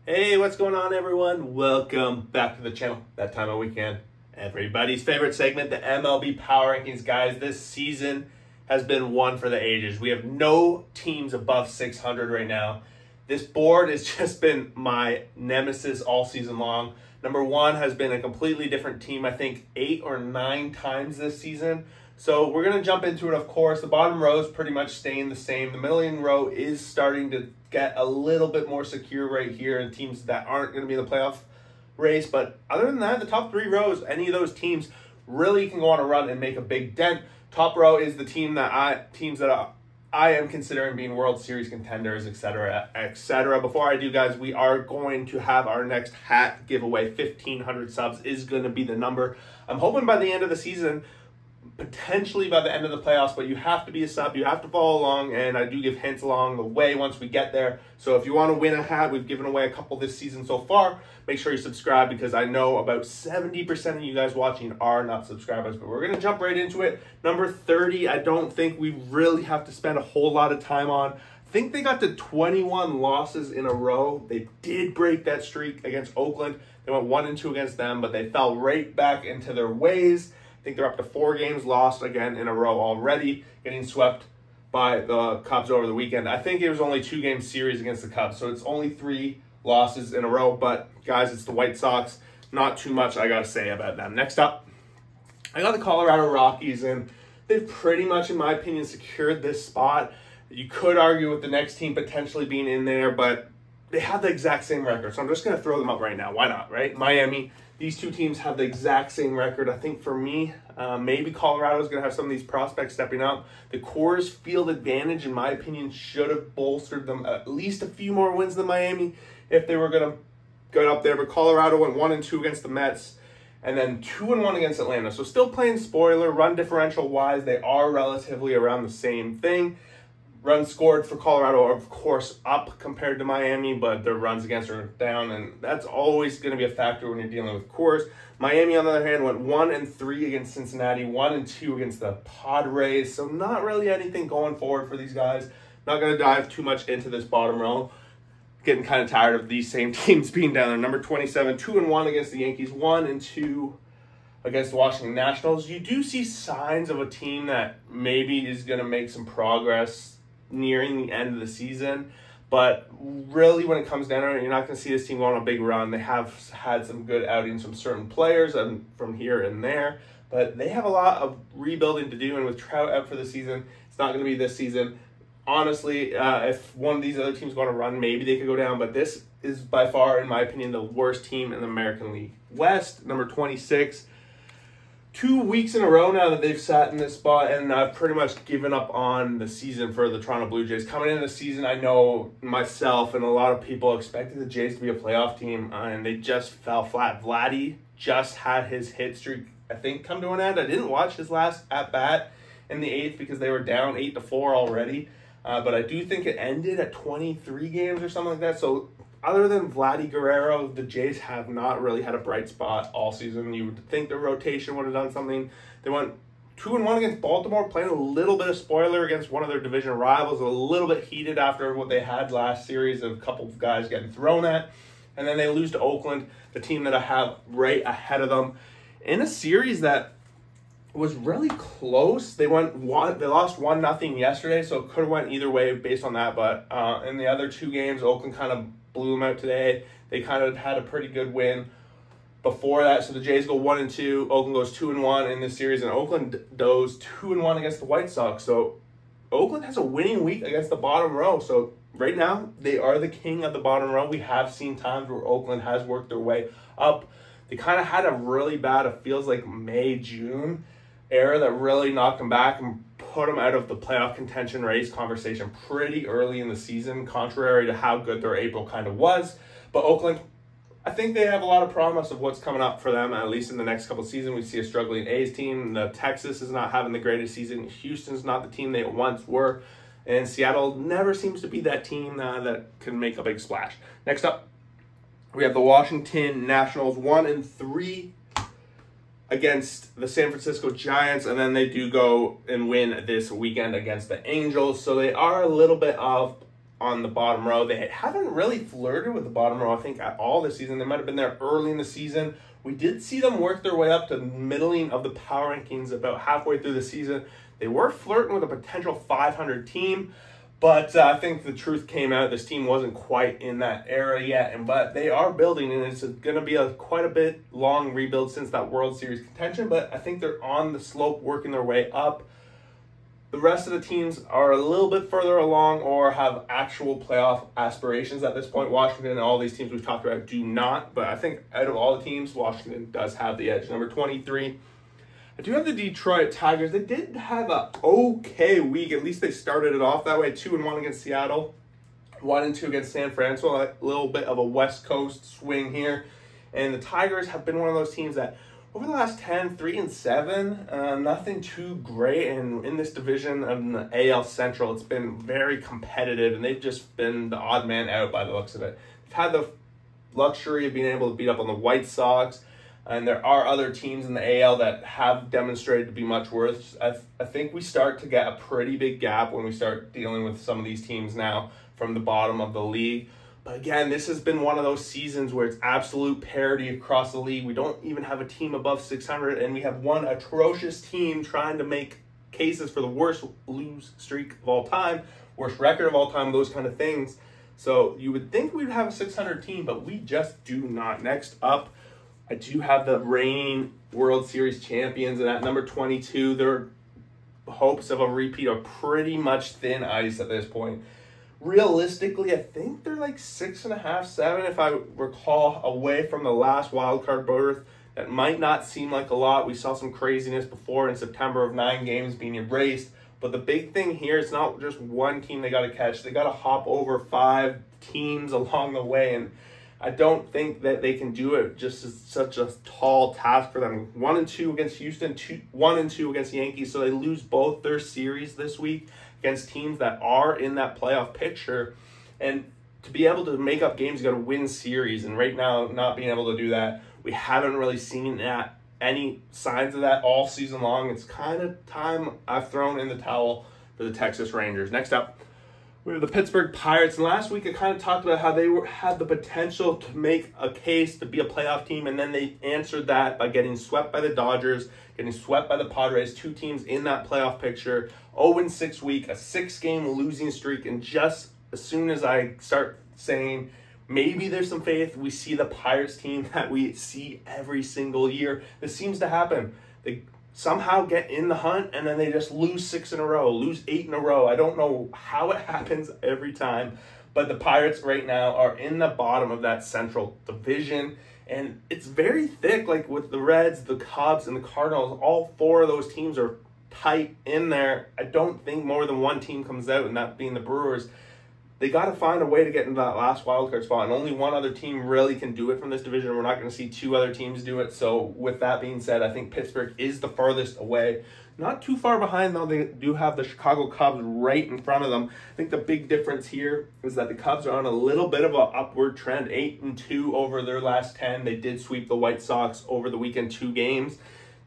Hey, what's going on, everyone? Welcome back to the channel. That time of weekend, everybody's favorite segment, the MLB Power Rankings. Guys, this season has been one for the ages. We have no teams above 600 right now. This board has just been my nemesis all season long. Number one has been a completely different team, I think 8 or 9 times this season. So we're going to jump into it, of course. The bottom row is pretty much staying the same. The middle row is starting to get a little bit more secure right here in teams that aren't going to be in the playoff race. But other than that, the top 3 rows, any of those teams really can go on a run and make a big dent. Top row is the teams that I am considering being World Series contenders, etc., etc. Before I do, guys, we are going to have our next hat giveaway. 1,500 subs is going to be the number. I'm hoping by the end of the season, potentially by the end of the playoffs, but you have to be a sub, you have to follow along, and I do give hints along the way once we get there. So if you want to win a hat, we've given away a couple this season so far. Make sure you subscribe, because I know about 70% of you guys watching are not subscribers. But we're going to jump right into it. Number 30, I don't think we really have to spend a whole lot of time on. I think they got to 21 losses in a row. They did break that streak against Oakland. They went 1-2 against them, but they fell right back into their ways. I think they're up to 4 games lost again in a row already, getting swept by the Cubs over the weekend. I think it was only 2-game series against the Cubs, so it's only 3 losses in a row. But guys, it's the White Sox. Not too much I got to say about them. Next up, I got the Colorado Rockies, and they've pretty much, in my opinion, secured this spot. You could argue with the next team potentially being in there, but they have the exact same record, so I'm just going to throw them up right now. Why not, right? Miami. These two teams have the exact same record. I think for me, maybe Colorado's going to have some of these prospects stepping up. The Coors field advantage, in my opinion, should have bolstered them at least a few more wins than Miami if they were going to go up there. But Colorado went 1-2 against the Mets and then 2-1 against Atlanta. So still playing spoiler. Run differential-wise, they are relatively around the same thing. Runs scored for Colorado are, of course, up compared to Miami, but their runs against are down, and that's always going to be a factor when you're dealing with Coors. Miami, on the other hand, went 1-3 against Cincinnati, 1-2 against the Padres, so not really anything going forward for these guys. Not going to dive too much into this bottom row. Getting kind of tired of these same teams being down there. Number 27, 2-1 against the Yankees, 1-2 against the Washington Nationals. You do see signs of a team that maybe is going to make some progress nearing the end of the season, but really when it comes down to it, you're not going to see this team go on a big run. They have had some good outings from certain players and from here and there, but they have a lot of rebuilding to do, and with Trout out for the season, it's not going to be this season. Honestly, if one of these other teams go on a run, maybe they could go down, but this is by far, in my opinion, the worst team in the American League West. Number 26, 2 weeks in a row now that they've sat in this spot, and I've pretty much given up on the season for the Toronto Blue Jays. Coming into the season, I know myself and a lot of people expected the Jays to be a playoff team, and they just fell flat. Vladdy just had his hit streak, I think, come to an end. I didn't watch his last at-bat in the 8th because they were down 8-4 already, but I do think it ended at 23 games or something like that, so other than Vladdy Guerrero, the Jays have not really had a bright spot all season. You would think the rotation would have done something. They went 2-1 against Baltimore, playing a little bit of spoiler against one of their division rivals, a little bit heated after what they had last series of a couple of guys getting thrown at. And then they lose to Oakland, the team that I have right ahead of them, in a series that was really close. They lost 1-0 yesterday, so it could have went either way based on that. But in the other 2 games, Oakland kind of blew them out today. They kind of had a pretty good win before that. So the Jays go 1-2. Oakland goes 2-1 in this series, and Oakland goes 2-1 against the White Sox. So Oakland has a winning week against the bottom row. So right now, they are the king of the bottom row. We have seen times where Oakland has worked their way up. They kind of had a really bad, it feels like May, June era that really knocked them back and put them out of the playoff contention race conversation pretty early in the season, contrary to how good their April kind of was. But Oakland, I think they have a lot of promise of what's coming up for them, at least in the next couple of seasons. We see a struggling A's team. The Texas is not having the greatest season. Houston's not the team they once were. And Seattle never seems to be that team that can make a big splash. Next up, we have the Washington Nationals, 1-3 against the San Francisco Giants, and then they do go and win this weekend against the Angels. So they are a little bit of on the bottom row. They haven't really flirted with the bottom row, I think, at all this season. They might have been there early in the season. We did see them work their way up to middling of the power rankings about halfway through the season. They were flirting with a potential 500 team, but I think the truth came out. This team wasn't quite in that era yet, but they are building, and it's going to be quite a bit long rebuild since that World Series contention, but I think they're on the slope, working their way up. The rest of the teams are a little bit further along or have actual playoff aspirations at this point. Washington and all these teams we've talked about do not, but I think out of all the teams, Washington does have the edge. Number 23, I do have the Detroit Tigers. They did have an okay week. At least they started it off that way. 2-1 against Seattle, 1-2 against San Francisco. A little bit of a West Coast swing here. And the Tigers have been one of those teams that over the last 10, 3-7, nothing too great. And in this division of the AL Central, it's been very competitive, and they've just been the odd man out by the looks of it. They've had the luxury of being able to beat up on the White Sox, and there are other teams in the AL that have demonstrated to be much worse. I think we start to get a pretty big gap when we start dealing with some of these teams now from the bottom of the league. But again, this has been one of those seasons where it's absolute parity across the league. We don't even have a team above 600, and we have one atrocious team trying to make cases for the worst lose streak of all time, worst record of all time, those kind of things. So you would think we'd have a 600 team, but we just do not. Next up, I do have the reigning World Series champions, and at number 22, their hopes of a repeat are pretty much thin ice at this point. Realistically, I think they're like 6.5, 7, if I recall, away from the last wildcard berth. That might not seem like a lot. We saw some craziness before in September of 9 games being erased. But the big thing here, it's not just one team they got to catch. They got to hop over 5 teams along the way. And I don't think that they can do it. Just as such a tall task for them. 1-2 against Houston, 1-2 against the Yankees. So they lose both their series this week against teams that are in that playoff picture. And to be able to make up games, you got to win series. And right now, not being able to do that, we haven't really seen that any signs of that all season long. It's kind of time I've thrown in the towel for the Texas Rangers. Next up, we have the Pittsburgh Pirates. And last week, I kind of talked about how they had the potential to make a case to be a playoff team. And then they answered that by getting swept by the Dodgers, getting swept by the Padres, 2 teams in that playoff picture. 0-6 week, a 6-game losing streak. And just as soon as I start saying maybe there's some faith, we see the Pirates team that we see every single year. This seems to happen. They somehow get in the hunt, and then they just lose 6 in a row, lose 8 in a row. I don't know how it happens every time, but the Pirates right now are in the bottom of that Central Division, and it's very thick, like with the Reds, the Cubs, and the Cardinals. All 4 of those teams are tight in there. I don't think more than one team comes out, and that being the Brewers. They got to find a way to get into that last wildcard spot, and only one other team really can do it from this division. We're not going to see 2 other teams do it. So with that being said, I think Pittsburgh is the farthest away. Not too far behind, though. They do have the Chicago Cubs right in front of them. I think the big difference here is that the Cubs are on a little bit of an upward trend, 8-2 over their last 10. They did sweep the White Sox over the weekend, 2 games.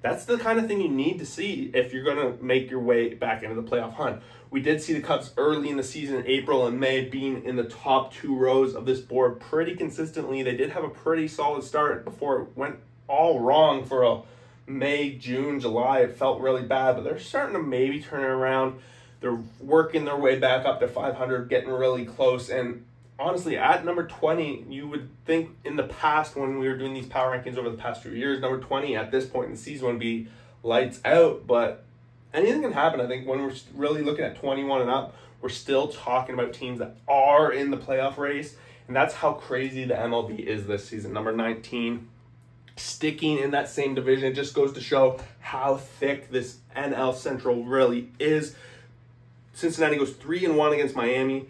That's the kind of thing you need to see if you're going to make your way back into the playoff hunt. We did see the Cubs early in the season, April and May, being in the top 2 rows of this board pretty consistently. They did have a pretty solid start before it went all wrong for a May, June, July. It felt really bad, but they're starting to maybe turn it around. They're working their way back up to 500, getting really close. And honestly, at number 20, you would think in the past when we were doing these power rankings over the past few years, number 20 at this point in the season would be lights out, but anything can happen. I think when we're really looking at 21 and up, we're still talking about teams that are in the playoff race, and that's how crazy the MLB is this season. Number 19, sticking in that same division. It just goes to show how thick this NL Central really is. Cincinnati goes 3-1 against Miami.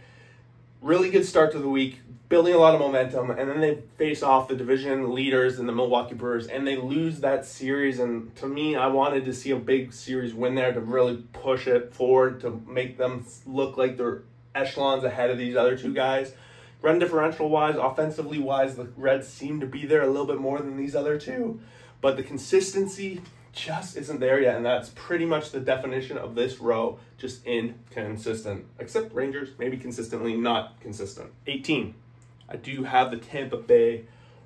Really good start to the week, building a lot of momentum, and then they face off the division leaders in the Milwaukee Brewers, and they lose that series. And to me, I wanted to see a big series win there to really push it forward, to make them look like they're echelons ahead of these other 2 guys. Run differential-wise, offensively-wise, the Reds seem to be there a little bit more than these other 2. But the consistency, just isn't there yet, and that's pretty much the definition of this row, just inconsistent. Except Rangers, maybe consistently not consistent. 18, I do have the Tampa Bay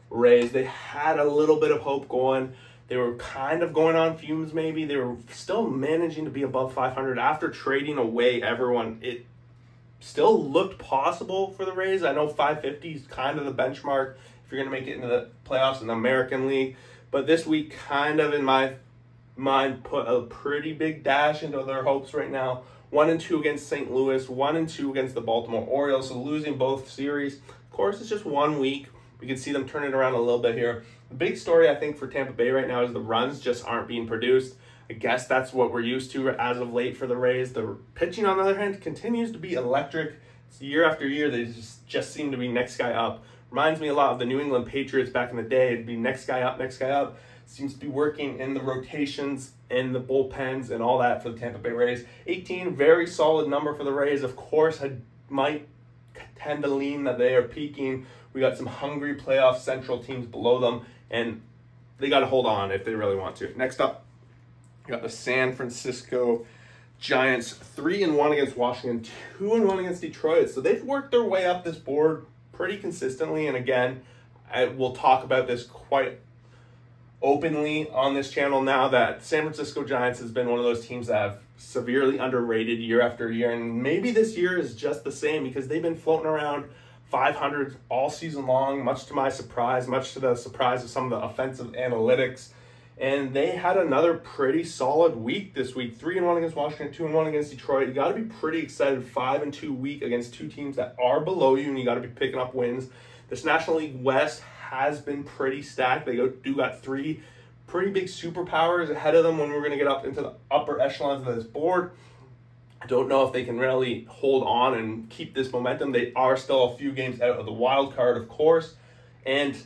Rays. They had a little bit of hope going. They were kind of going on fumes maybe. They were still managing to be above 500 after trading away everyone. It still looked possible for the Rays. I know 550 is kind of the benchmark if you're going to make it into the playoffs in the American League. But this week kind of, in my mind, put a pretty big dash into their hopes right now. 1-2 against St. Louis, 1-2 against the Baltimore Orioles, so losing both series. Of course, it's just 1 week. We can see them turn it around a little bit here. The big story, I think, for Tampa Bay right now is the runs just aren't being produced. I guess that's what we're used to as of late for the Rays. The pitching, on the other hand, continues to be electric. It's year after year, they just seem to be next guy up. Reminds me a lot of the New England Patriots back in the day. It'd be next guy up, next guy up. Seems to be working in the rotations and the bullpens and all that for the Tampa Bay Rays. 18, very solid number for the Rays. Of course, I might tend to lean that they are peaking. We got some hungry playoff Central teams below them, and they got to hold on if they really want to. Next up, we got the San Francisco Giants, 3-1 against Washington, 2-1 against Detroit. So they've worked their way up this board pretty consistently. And again, I will talk about this quite openly on this channel now, that San Francisco Giants has been one of those teams that have severely underrated year after year. And maybe this year is just the same because they've been floating around 500 all season long, much to my surprise, much to the surprise of some of the offensive analytics. And they had another pretty solid week this week. 3-1 against Washington, 2-1 against Detroit. You got to be pretty excited. 5-2 week against two teams that are below you, and you got to be picking up wins. This National League West has been pretty stacked. They got three pretty big superpowers ahead of them when we're going to get up into the upper echelons of this board. I don't know if they can really hold on and keep this momentum. They are still a few games out of the wild card, of course, and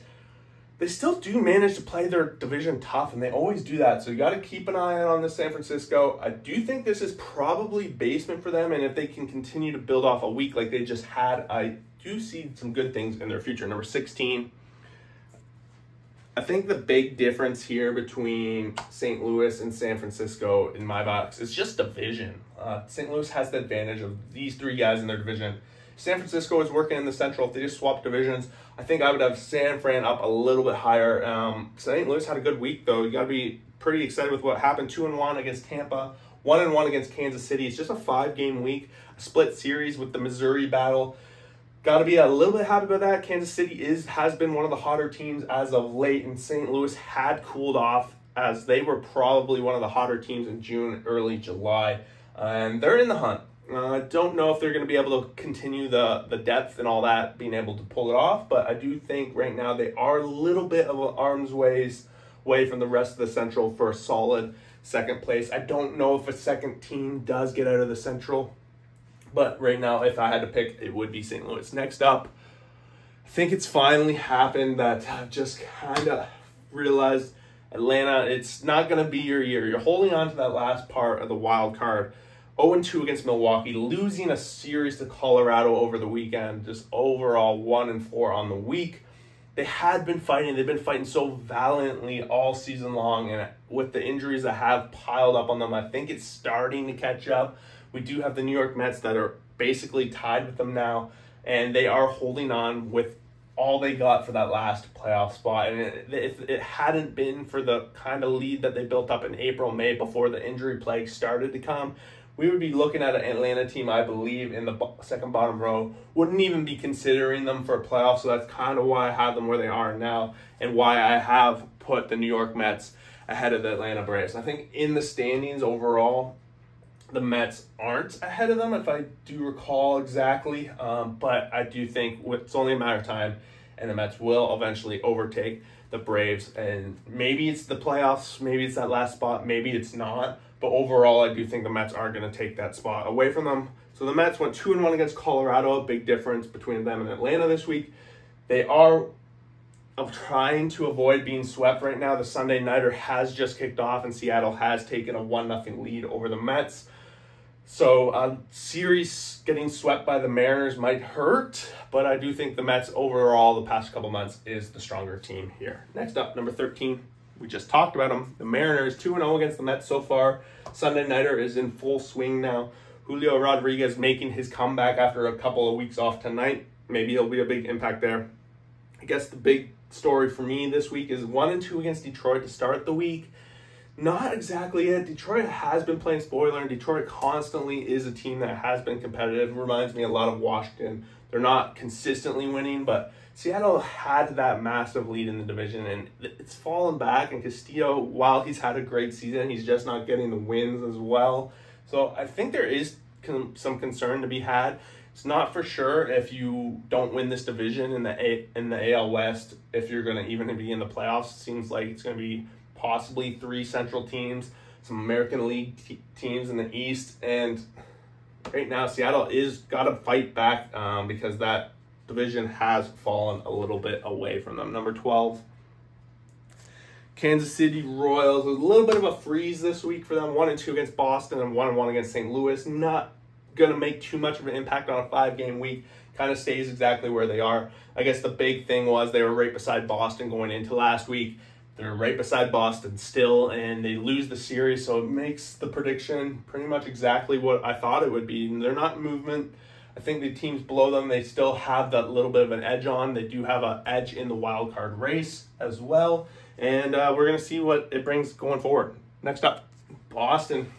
they still do manage to play their division tough, and they always do that. So you got to keep an eye on this San Francisco. I do think this is probably basement for them, and if they can continue to build off a week like they just had, I do see some good things in their future. Number 16, I think the big difference here between St. Louis and San Francisco in my box is just division. St. Louis has the advantage of these three guys in their division. San Francisco is working in the Central. If they just swap divisions, I think I would have San Fran up a little bit higher. St. Louis had a good week, though. You got to be pretty excited with what happened. 2-1 against Tampa, 1-1 against Kansas City. It's just a 5-game week, a split series with the Missouri battle. Got to be a little bit happy about that. Kansas City has been one of the hotter teams as of late, and St. Louis had cooled off as they were probably one of the hotter teams in June, early July. And they're in the hunt. I don't know if they're going to be able to continue the depth and all that, being able to pull it off, but I do think right now they are a little bit of an arm's ways away from the rest of the Central for a solid second place. I don't know if a second team does get out of the Central, but right now, if I had to pick, it would be St. Louis. Next up, I think it's finally happened that I've just kind of realized Atlanta, it's not going to be your year. You're holding on to that last part of the wild card. 0-2 against Milwaukee, losing a series to Colorado over the weekend, just overall 1-4 on the week. They had been fighting. They've been fighting so valiantly all season long, and with the injuries that have piled up on them, I think it's starting to catch up. We do have the New York Mets that are basically tied with them now, and they are holding on with all they got for that last playoff spot. And if it hadn't been for the kind of lead that they built up in April, May, before the injury plague started to come, we would be looking at an Atlanta team, I believe, in the second bottom row. Wouldn't even be considering them for a playoff, so that's kind of why I have them where they are now and why I have put the New York Mets ahead of the Atlanta Braves. I think in the standings overall, the Mets aren't ahead of them, if I do recall exactly, but I do think it's only a matter of time, and the Mets will eventually overtake the Braves, and maybe it's the playoffs, maybe it's that last spot, maybe it's not. But overall, I do think the Mets aren't going to take that spot away from them. So the Mets went 2-1 against Colorado, a big difference between them and Atlanta this week. They are trying to avoid being swept right now. The Sunday Nighter has just kicked off, and Seattle has taken a 1-0 lead over the Mets. So a series getting swept by the Mariners might hurt, but I do think the Mets overall the past couple months is the stronger team here. Next up, number 13. we just talked about them. The Mariners 2-0 against the Mets so far. Sunday Nighter is in full swing now. Julio Rodriguez making his comeback after a couple of weeks off tonight. Maybe he'll be a big impact there. I guess the big story for me this week is 1-2 against Detroit to start the week. Not exactly it. Detroit has been playing spoiler, and Detroit constantly is a team that has been competitive. It reminds me a lot of Washington. They're not consistently winning, but Seattle had that massive lead in the division, and it's fallen back. And Castillo, while he's had a great season, he's just not getting the wins as well. So I think there is some concern to be had. It's not for sure if you don't win this division in the AL West, if you're going to even be in the playoffs. It seems like it's going to be possibly 3 Central teams, some American League teams in the East, and right now Seattle is got to fight back because that division has fallen a little bit away from them. Number 12, Kansas City Royals. A little bit of a freeze this week for them. 1-2 against Boston and 1-1 against St. Louis. Not going to make too much of an impact on a 5-game week. Kind of stays exactly where they are. I guess the big thing was they were right beside Boston going into last week. They're right beside Boston still, and they lose the series, so it makes the prediction pretty much exactly what I thought it would be. And they're not in movement. I think the teams below them, they still have that little bit of an edge on. They do have an edge in the wild card race as well. And we're going to see what it brings going forward. Next up, Boston.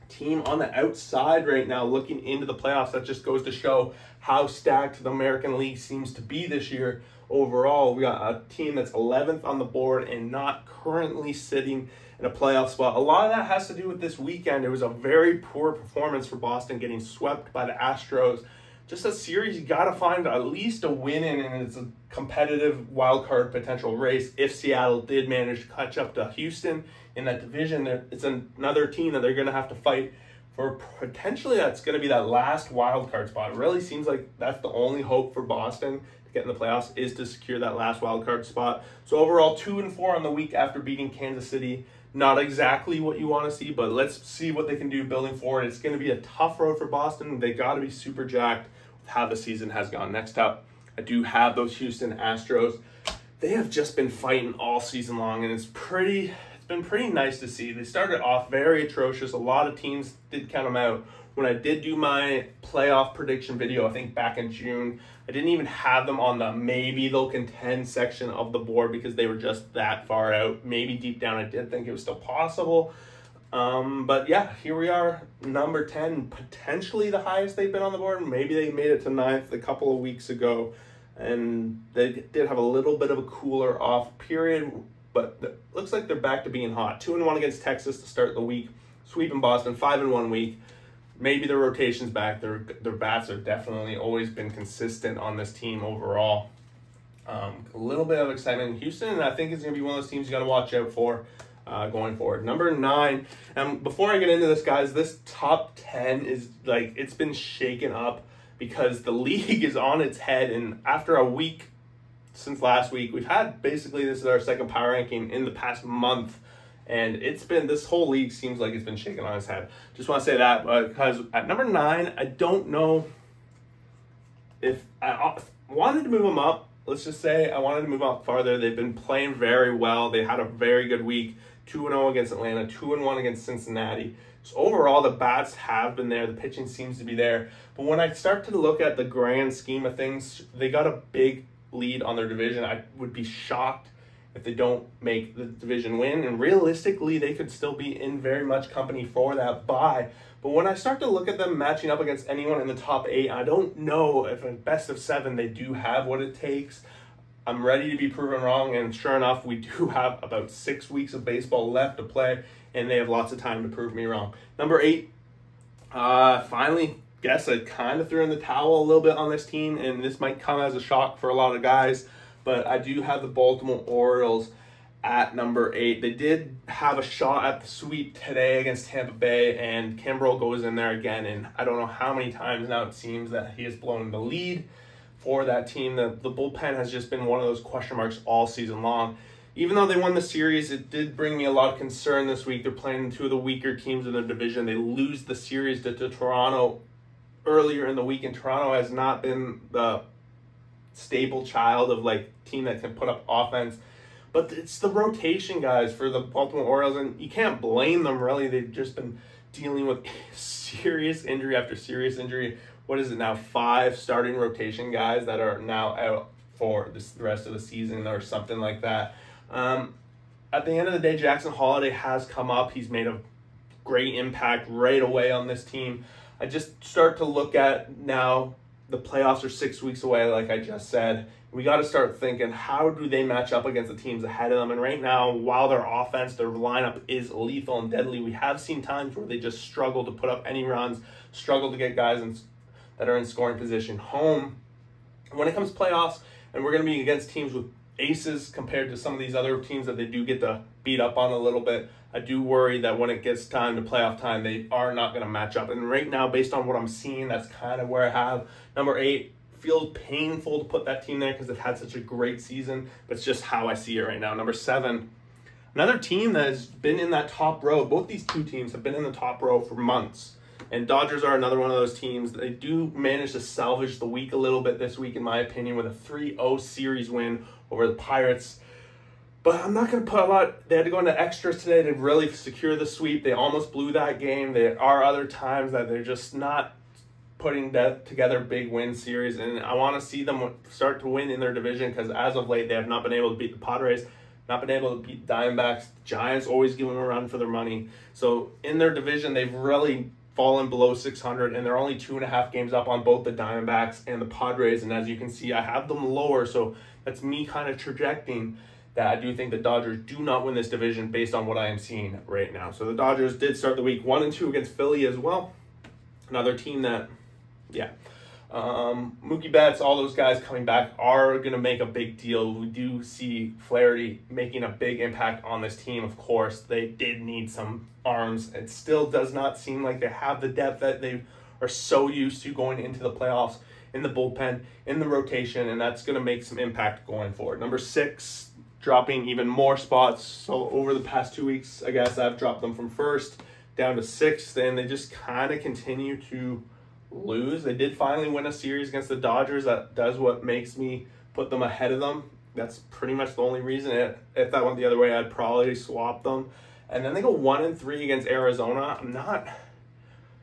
Team on the outside right now looking into the playoffs. That just goes to show how stacked the American League seems to be this year. Overall, we got a team that's 11th on the board and not currently sitting in a playoff spot. A lot of that has to do with this weekend. It was a very poor performance for Boston, getting swept by the Astros. Just a series you got to find at least a win in, and it's a competitive wild card potential race. If Seattle did manage to catch up to Houston in that division, it's another team that they're going to have to fight for. Potentially, that's going to be that last wild card spot. It really seems like that's the only hope for Boston to get in the playoffs, is to secure that last wild card spot. So overall, 2-4 on the week after beating Kansas City. Not exactly what you want to see, but let's see what they can do building forward. It's going to be a tough road for Boston. They got to be super jacked with how the season has gone. Next up, I do have those Houston Astros. They have just been fighting all season long, and it's been pretty nice to see. They started off very atrocious. A lot of teams did count them out. When I did do my playoff prediction video, I think back in June, I didn't even have them on the maybe they'll contend section of the board because they were just that far out. Maybe deep down I did think it was still possible. But yeah, here we are, number 10, potentially the highest they've been on the board. Maybe they made it to 9th a couple of weeks ago, and they did have a little bit of a cooler off period, but it looks like they're back to being hot. 2-1 against Texas to start the week, sweeping Boston, 5-1 week. Maybe their rotation's back. Their bats have definitely always been consistent on this team overall. A little bit of excitement in Houston, and I think it's going to be one of those teams you got to watch out for going forward. Number 9, and before I get into this, guys, this top 10 is like, it's been shaken up because the league is on its head, and after a week since last week, we've had basically, this is our second power ranking in the past month. And it's been, this whole league seems like it's been shaken on its head. Just want to say that because at number 9, I don't know if I wanted to move them up. Let's just say I wanted to move up farther. They've been playing very well. They had a very good week. 2-0 against Atlanta, 2-1 against Cincinnati. So overall, the bats have been there. The pitching seems to be there. But when I start to look at the grand scheme of things, they got a big lead on their division. I would be shocked if they don't make the division win, and realistically, they could still be in very much company for that bye. But when I start to look at them matching up against anyone in the top 8, I don't know if in best of 7 they do have what it takes. I'm ready to be proven wrong, and sure enough, we do have about 6 weeks of baseball left to play, and they have lots of time to prove me wrong. Number 8, finally, guess I kind of threw in the towel a little bit on this team, and this might come as a shock for a lot of guys, but I do have the Baltimore Orioles at number 8. They did have a shot at the sweep today against Tampa Bay, and Kimbrel goes in there again, and I don't know how many times now it seems that he has blown the lead for that team. The bullpen has just been one of those question marks all season long. Even though they won the series, it did bring me a lot of concern this week. They're playing 2 of the weaker teams in their division. They lose the series to Toronto earlier in the week, and Toronto has not been the stable child of like team that can put up offense. But it's the rotation guys for the Baltimore Orioles, and you can't blame them, really. They've just been dealing with serious injury after serious injury. What is it now? 5 starting rotation guys that are now out for the rest of the season or something like that. At the end of the day, Jackson Holliday has come up. He's made a great impact right away on this team. I just start to look at now, the playoffs are 6 weeks away, like I just said. We got to start thinking, how do they match up against the teams ahead of them? And right now, while their offense, their lineup is lethal and deadly, we have seen times where they just struggle to put up any runs, struggle to get guys that are in scoring position home. When it comes to playoffs, and we're going to be against teams with aces compared to some of these other teams that they do get to beat up on a little bit, I do worry that when it gets time to playoff time, they are not going to match up. And right now, based on what I'm seeing, that's kind of where I have number 8. Feels painful to put that team there because they've had such a great season, but it's just how I see it right now. Number 7, another team that has been in that top row. Both these two teams have been in the top row for months. And Dodgers are another one of those teams. They do manage to salvage the week a little bit this week, in my opinion, with a 3-0 series win over the Pirates. But I'm not going to put a lot. They had to go into extras today to really secure the sweep. They almost blew that game. There are other times that they're just not putting together big win series. And I want to see them start to win in their division, because as of late, they have not been able to beat the Padres, not been able to beat the Diamondbacks. The Giants always give them a run for their money. So in their division, they've really fallen below 600, and they're only 2.5 games up on both the Diamondbacks and the Padres. And as you can see, I have them lower, so that's me kind of projecting that I do think the Dodgers do not win this division based on what I am seeing right now. So the Dodgers did start the week 1-2 against Philly as well. Another team that, Mookie Betts, all those guys coming back are going to make a big deal. We do see Flaherty making a big impact on this team. Of course, they did need some arms. It still does not seem like they have the depth that they are so used to going into the playoffs, in the bullpen, in the rotation, and that's going to make some impact going forward. Number 6, dropping even more spots. So over the past 2 weeks, I guess I've dropped them from 1st down to 6th, and they just kind of continue to lose. They did finally win a series against the Dodgers. That does what makes me put them ahead of them. That's pretty much the only reason. If that went the other way, I'd probably swap them. And then they go 1-3 against Arizona. I'm not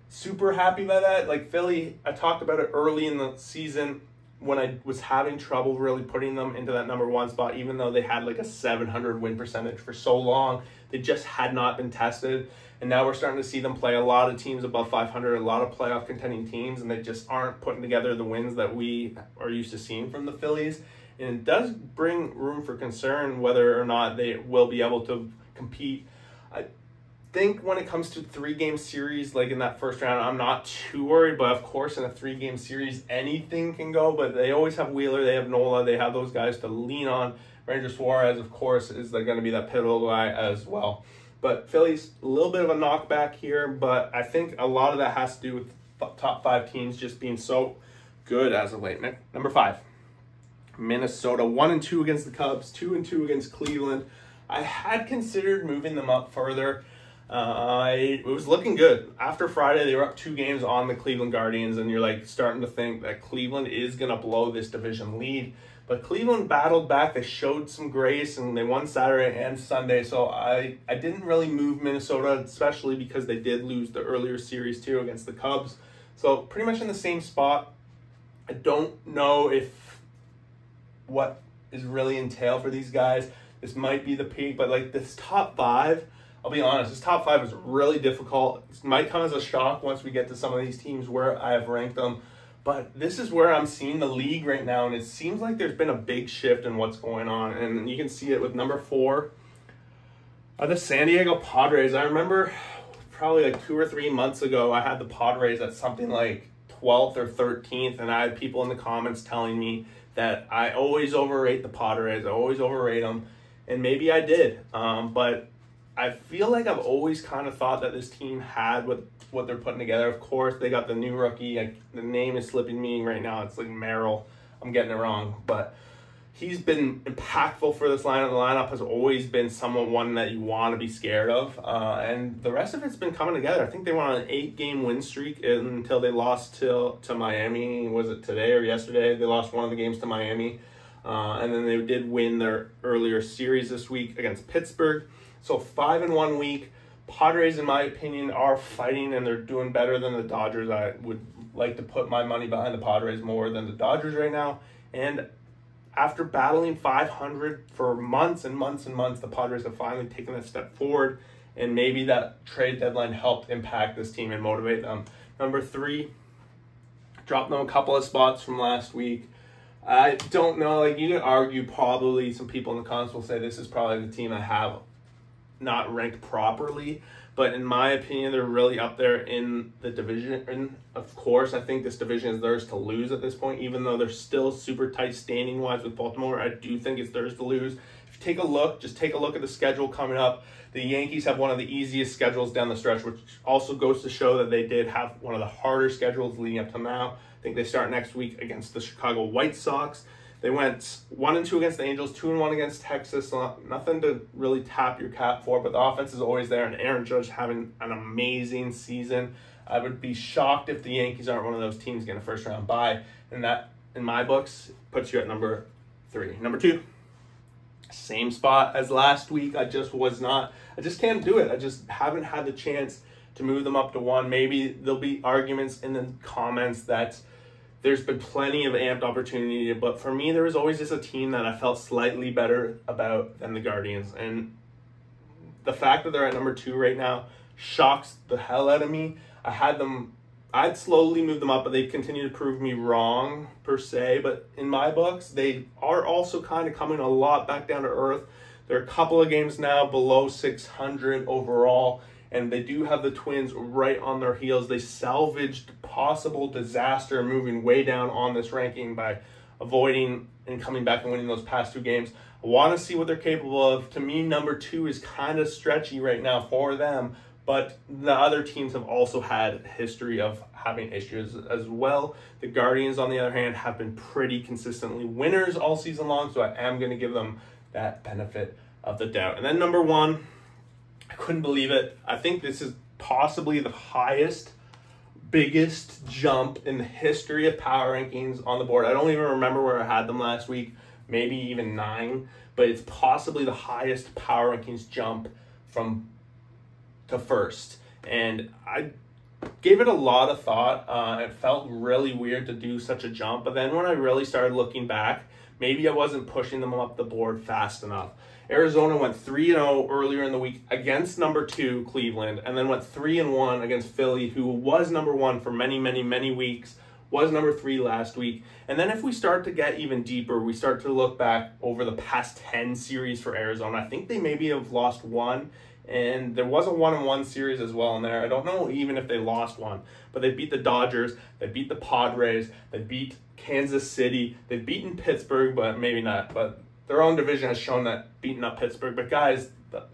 super happy by that. Like Philly, I talked about it early in the season when I was having trouble really putting them into that number 1 spot, even though they had like a 700 win percentage for so long. They just had not been tested. And now we're starting to see them play a lot of teams above 500, a lot of playoff contending teams, and they just aren't putting together the wins that we are used to seeing from the Phillies. And it does bring room for concern whether or not they will be able to compete. I think when it comes to 3-game series, like in that first round, I'm not too worried. But of course, in a 3-game series, anything can go. But they always have Wheeler, they have Nola, they have those guys to lean on. Ranger Suarez, of course, is going to be that pivotal guy as well. But Philly's a little bit of a knockback here, but I think a lot of that has to do with top 5 teams just being so good as of late. Number 5, Minnesota, 1-2 against the Cubs, 2-2 against Cleveland. I had considered moving them up further. It was looking good. After Friday, they were up 2 games on the Cleveland Guardians, and you're like starting to think that Cleveland is going to blow this division lead. But Cleveland battled back. They showed some grace, and they won Saturday and Sunday. So I didn't really move Minnesota, especially because they did lose the earlier series too against the Cubs. So pretty much in the same spot. I don't know what is really entailed for these guys. This might be the peak, but like this top 5, I'll be honest, this top 5 is really difficult. It might come as a shock once we get to some of these teams where I have ranked them. But this is where I'm seeing the league right now, and it seems like there's been a big shift in what's going on. And you can see it with number 4, the San Diego Padres. I remember probably like 2 or 3 months ago, I had the Padres at something like 12th or 13th, and I had people in the comments telling me that I always overrate the Padres, I always overrate them, and maybe I did. But I feel like I've always kind of thought that this team had what they're putting together. Of course, they got the new rookie. The name is slipping me right now. It's like Merrill. I'm getting it wrong. But he's been impactful for this lineup. The lineup has always been one that you want to be scared of. And the rest of it's been coming together. I think they went on an 8-game win streak until they lost to Miami. Was it today or yesterday? They lost one of the games to Miami. And then they did win their earlier series this week against Pittsburgh. So 5-1 week. Padres, in my opinion, are fighting and they're doing better than the Dodgers. I would like to put my money behind the Padres more than the Dodgers right now. And after battling 500 for months and months and months, the Padres have finally taken a step forward. And maybe that trade deadline helped impact this team and motivate them. Number 3, dropped them a couple of spots from last week. I don't know, like you could argue probably some people in the comments will say this is probably the team I have not ranked properly, but in my opinion, they're really up there in the division. And of course, I think this division is theirs to lose at this point, even though they're still super tight standing wise with Baltimore. I do think it's theirs to lose. If you take a look, just take a look at the schedule coming up. The Yankees have one of the easiest schedules down the stretch, which also goes to show that they did have one of the harder schedules leading up to now. I think they start next week against the Chicago White Sox. They went 1-2 against the Angels, 2-1 against Texas. So nothing to really tap your cap for, but the offense is always there, and Aaron Judge having an amazing season. I would be shocked if the Yankees aren't one of those teams getting a first-round bye, and that, in my books, puts you at number 3. Number 2, same spot as last week. I just can't do it. I just haven't had the chance to move them up to 1. Maybe there'll be arguments in the comments that there's been plenty of amped opportunity, but for me, there was always just a team that I felt slightly better about than the Guardians. And the fact that they're at number 2 right now shocks the hell out of me. I'd slowly move them up, but they continue to prove me wrong, per se. But in my books, they are also kind of coming a lot back down to earth. They're a couple of games now below 600 overall, and they do have the Twins right on their heels. They salvaged possible disaster moving way down on this ranking by avoiding and coming back and winning those past 2 games. I want to see what they're capable of. To me, number 2 is kind of stretchy right now for them, but the other teams have also had a history of having issues as well. The Guardians, on the other hand, have been pretty consistently winners all season long, so I am going to give them that benefit of the doubt. And then number 1, I couldn't believe it. I think this is possibly the biggest jump in the history of power rankings on the board. I don't even remember where I had them last week, maybe even 9, but it's possibly the highest power rankings jump from to first. And I gave it a lot of thought. It felt really weird to do such a jump, but then when I really started looking back, maybe I wasn't pushing them up the board fast enough. Arizona went 3-0 earlier in the week against number 2, Cleveland, and then went 3-1 against Philly, who was number 1 for many, many, many weeks, was number 3 last week. And then if we start to get even deeper, we start to look back over the past 10 series for Arizona. I think they maybe have lost 1, and there was a 1-1 series as well in there. I don't know even if they lost 1, but they beat the Dodgers, they beat the Padres, they beat Kansas City, they've beaten Pittsburgh, but maybe not, but their own division has shown that beating up Pittsburgh. But guys,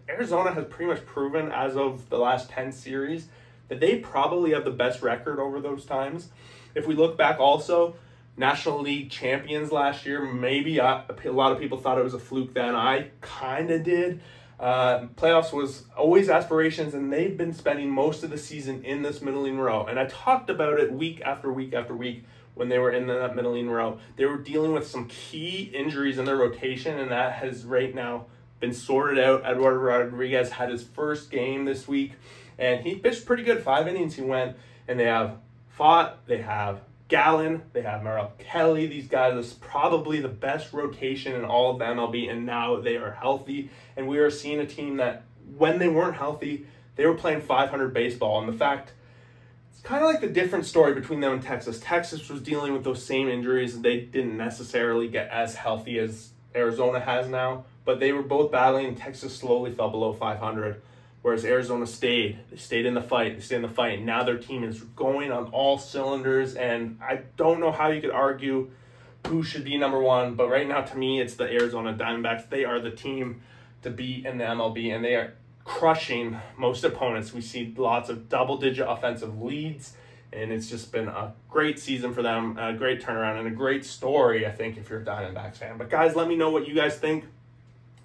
Arizona has pretty much proven as of the last 10 series that they probably have the best record over those times. If we look back also, National League champions last year, maybe a lot of people thought it was a fluke then. I kind of did. Playoffs was always aspirations, and they've been spending most of the season in this middling row. And I talked about it week after week after week. When they were in that middling row, they were dealing with some key injuries in their rotation, and that has right now been sorted out. Eduardo Rodriguez had his first game this week, and he pitched pretty good. 5 innings he went, and they have Fott, they have Gallen, they have Merrill Kelly. These guys are probably the best rotation in all of the MLB, and now they are healthy. And we are seeing a team that, when they weren't healthy, they were playing 500 baseball. And the fact, kind of like the different story between them and Texas. Texas was dealing with those same injuries. They didn't necessarily get as healthy as Arizona has now, but they were both battling, and Texas slowly fell below 500, whereas Arizona stayed. They stayed in the fight. They stayed in the fight. Now their team is going on all cylinders, and I don't know how you could argue who should be number 1, but right now, to me, it's the Arizona Diamondbacks. They are the team to beat in the MLB, and they are crushing most opponents. We see lots of double-digit offensive leads, and it's just been a great season for them, a great turnaround, and a great story, I think, if you're a Diamondbacks fan. But guys, let me know what you guys think.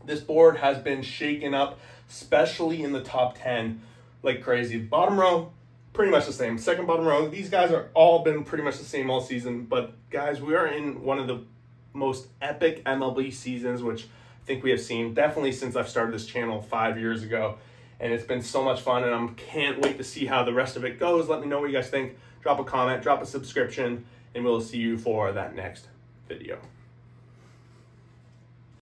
This board has been shaken up, especially in the top 10, like crazy. Bottom row, pretty much the same. Second bottom row, these guys are all been pretty much the same all season. But guys, we are in one of the most epic MLB seasons, which I think we have seen definitely since I've started this channel 5 years ago. And it's been so much fun, and I can't wait to see how the rest of it goes. Let me know what you guys think. Drop a comment, drop a subscription, and we'll see you for that next video.